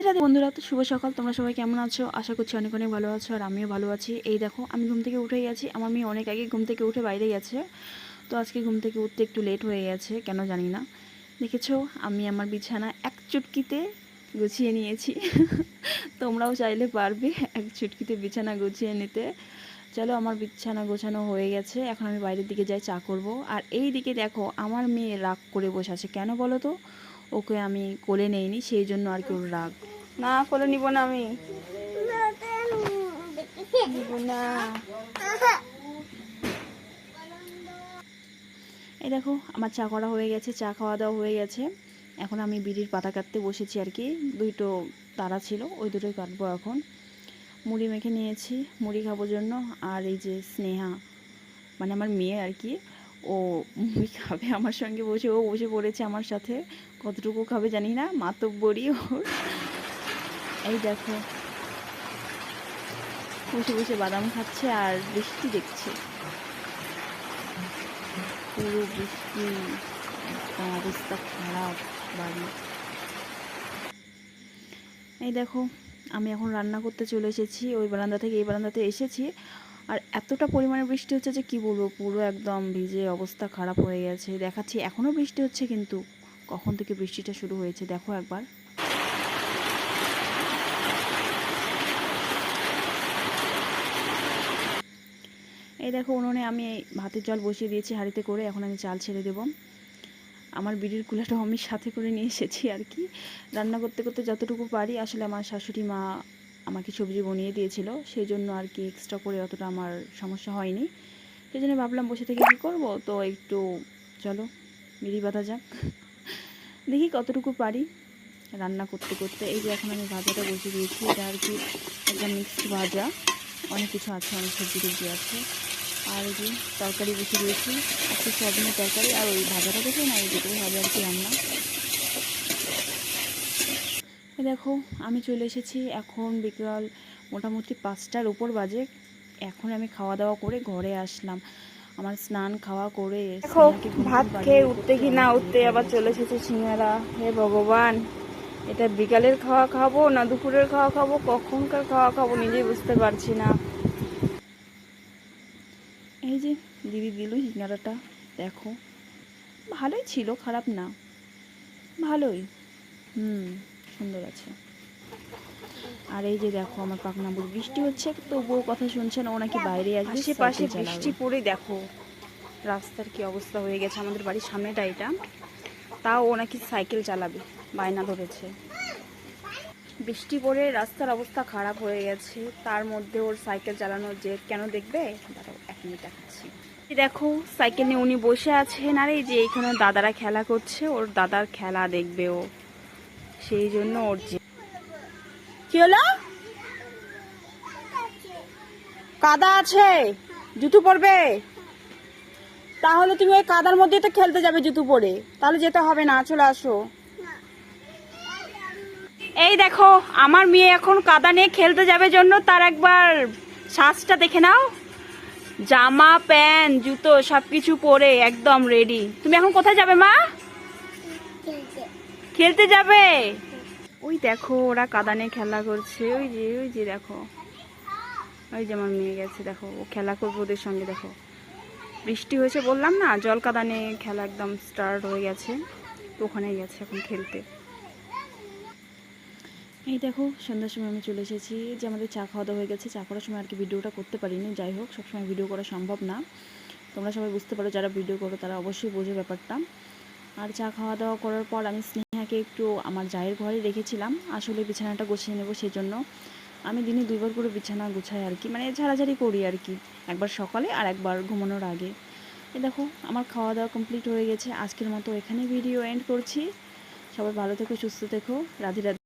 বন্ধুরা, তো শুভ সকাল। তোমরা সবাই কেমন আছো? আশা করছি অনেক অনেক ভালো আছো, আর আমিও ভালো আছি। এই দেখো, আমি ঘুম থেকে উঠে গেছি। আমার মেয়ে অনেক আগে ঘুম থেকে উঠে বাইরে গেছে, তো আজকে ঘুম থেকে উঠতে একটু লেট হয়ে গেছে, কেন জানি না। দেখেছো, আমি আমার বিছানা এক চুটকিতে গুছিয়ে নিয়েছি। তোমরাও চাইলে পারবে এক চুটকিতে বিছানা গুছিয়ে নিতে। চলো, আমার বিছানা গোছানো হয়ে গেছে, এখন আমি বাইরের দিকে যাই, চা করব। আর এই দিকে দেখো, আমার মেয়ে রাগ করে বসে আছে। কেন বলো তো? ওকে আমি কোলে নেইনি, সেই জন্য আর কি ওর রাগ। না, কোলে নিব না, আমি নিব না। এই দেখো, আমার চা করা হয়ে গেছে, চা খাওয়া দাওয়া হয়ে গেছে। এখন আমি বিড়ির পাতা কাটতে বসেছি আর কি। দুটো তারা ছিল, ওই দুটোই কাটবো এখন। মুড়ি মেখে নিয়েছি, মুড়ি খাবোর জন্য। আর এই যে স্নেহা, মানে আমার মেয়ে আর কি, ও মুড়ি খাবে আমার সঙ্গে বসে। ও বসে পড়েছে আমার সাথে। কতটুকু খাবে জানি না, মাতব্বরি ওর। এই দেখো, বসে বসে বাদাম খাচ্ছে আর বৃষ্টি দেখছে। পুরো বৃষ্টি, একদম অবস্থা খারাপ বাড়ি। এই দেখো, আমি এখন রান্না করতে চলে এসেছি। ওই বারান্দা থেকে এই বারান্দাতে এসেছি, আর এতটা পরিমাণে বৃষ্টি হচ্ছে যে কি বলবো, পুরো একদম ভিজে অবস্থা খারাপ হয়ে গেছে। দেখাচ্ছি, এখনও বৃষ্টি হচ্ছে, কিন্তু কখন থেকে বৃষ্টিটা শুরু হয়েছে দেখো একবার। এই দেখো, উনুনে আমি ভাতের জল বসিয়ে দিয়েছি হাঁড়িতে করে। এখন আমি চাল ছেড়ে দেবো। আমার বিড়ির কুলাটাও আমি সাথে করে নিয়ে এসেছি আর কি। রান্না করতে করতে যতটুকু পারি, আসলে আমার শাশুড়ি মা আমাকে সবজি বনিয়ে দিয়েছিল, সেই জন্য আর কি এক্সট্রা করে অতটা আমার সমস্যা হয়নি। সেই জন্য ভাবলাম বসে থেকে কী করবো, তো একটু চলো বিড়ি বাঁধা যাক। দেখি কতটুকু পারি রান্না করতে করতে। এই যে এখন আমি ভাজাটা বসিয়ে দিয়েছি, এটা আর কি একটা মিক্সড ভাজা, অনেক কিছু আছে, অনেক সবজি টবজি আছে। আর এই যে তরকারি বসিয়ে দিয়েছি, একটা সয়াবিনের তরকারি। আর ওই ভাজাটা দেখে না, এই দুটো হবে আর কি রান্না। দেখো, আমি চলে এসেছি, এখন বিকাল মোটামুটি 5টার উপর বাজে। এখন আমি খাওয়া দাওয়া করে ঘরে আসলাম। আমার স্নান খাওয়া করে দেখো, ভাত খেয়ে উঠতে কি না উঠতে আবার চলে এসেছে সিঙ্গারা। হে ভগবান, এটা বিকালের খাওয়া খাবো না দুপুরের খাওয়া খাবো, কখনকার খাওয়া খাবো নিজেই বুঝতে পারছি না। এই যে দিদি দিল সিঙ্গারাটা, দেখো ভালোই ছিল, খারাপ না, ভালোই। সুন্দর আছে। আর এই যে দেখো, আমার পাকনাবুর বৃষ্টি হচ্ছে, তবুও কথা শুনছেন, ও নাকি বাইরে আসবে, আশেপাশে বৃষ্টি পড়ে দেখো রাস্তার কি অবস্থা হয়ে গেছে। আমাদের বাড়ির সামনেটা এটা, তাও ও নাকি সাইকেল চালাবে, বায়না ধরেছে। বৃষ্টি পড়ে রাস্তার অবস্থা খারাপ হয়ে গেছে, তার মধ্যে ওর সাইকেল চালানোর জেদ কেন দেখবে? দাঁড়াও, 1 মিনিট দেখাচ্ছি। দেখো, সাইকেল নিয়ে উনি বসে আছেন, আর এই যে এখানে দাদারা খেলা করছে, ওর দাদার খেলা দেখবে ও, সেই জন্য ওর যে কি হলো, কাদা আছে, জুতো পরবে? তাহলে তুমি ওই কাদার মধ্যে তো খেলতে যাবে জুতো পরে, তাহলে যেতে হবে না, চলে আসো। এই দেখো, আমার মেয়ে এখন কাদা নিয়ে খেলতে যাবে জন্য তার একবার সাজটা দেখে নাও। জামা প্যান্ট জুতো সবকিছু পরে একদম রেডি। তুমি এখন কোথায় যাবে মা? খেলতে যাবে? ওই দেখো, ওরা কাদা নিয়ে খেলা করছে। ওই যে দেখো, ওই যে আমার মেয়ে গেছে, দেখো ও খেলা করবে ওদের সঙ্গে। দেখো, বৃষ্টি হয়েছে বললাম না, জল কাদা নিয়ে খেলা একদম স্টার্ট হয়ে গেছে, তো ওখানে গেছে এখন খেলতে। এই দেখো, সন্ধ্যার সময় আমি চলে এসেছি, যে আমাদের চা খাওয়া দাওয়া হয়ে গেছে। চা করার সময় আর কি ভিডিওটা করতে পারিনি, যাই হোক, সবসময় ভিডিও করা সম্ভব না। তোমরা সবাই বুঝতে পারো, যারা ভিডিও করো তারা অবশ্যই বোঝো ব্যাপারটা। আর চা খাওয়া দাওয়া করার পর আমি স্নেহাকে একটু আমার জায়ের ঘরে রেখেছিলাম, আসলে বিছানাটা গুছিয়ে নেবো সেই জন্য। আমি দিনে 2বার করে বিছানা গুছাই আর কি, মানে ঝাড়াঝাড়ি করি আর কি, একবার সকালে আর একবার ঘুমানোর আগে। এই দেখো, আমার খাওয়া দাওয়া কমপ্লিট হয়ে গেছে। আজকের মতো এখানে ভিডিও এন্ড করছি। সবাই ভালো থেকো, সুস্থ থেকো, রাধে রাধে।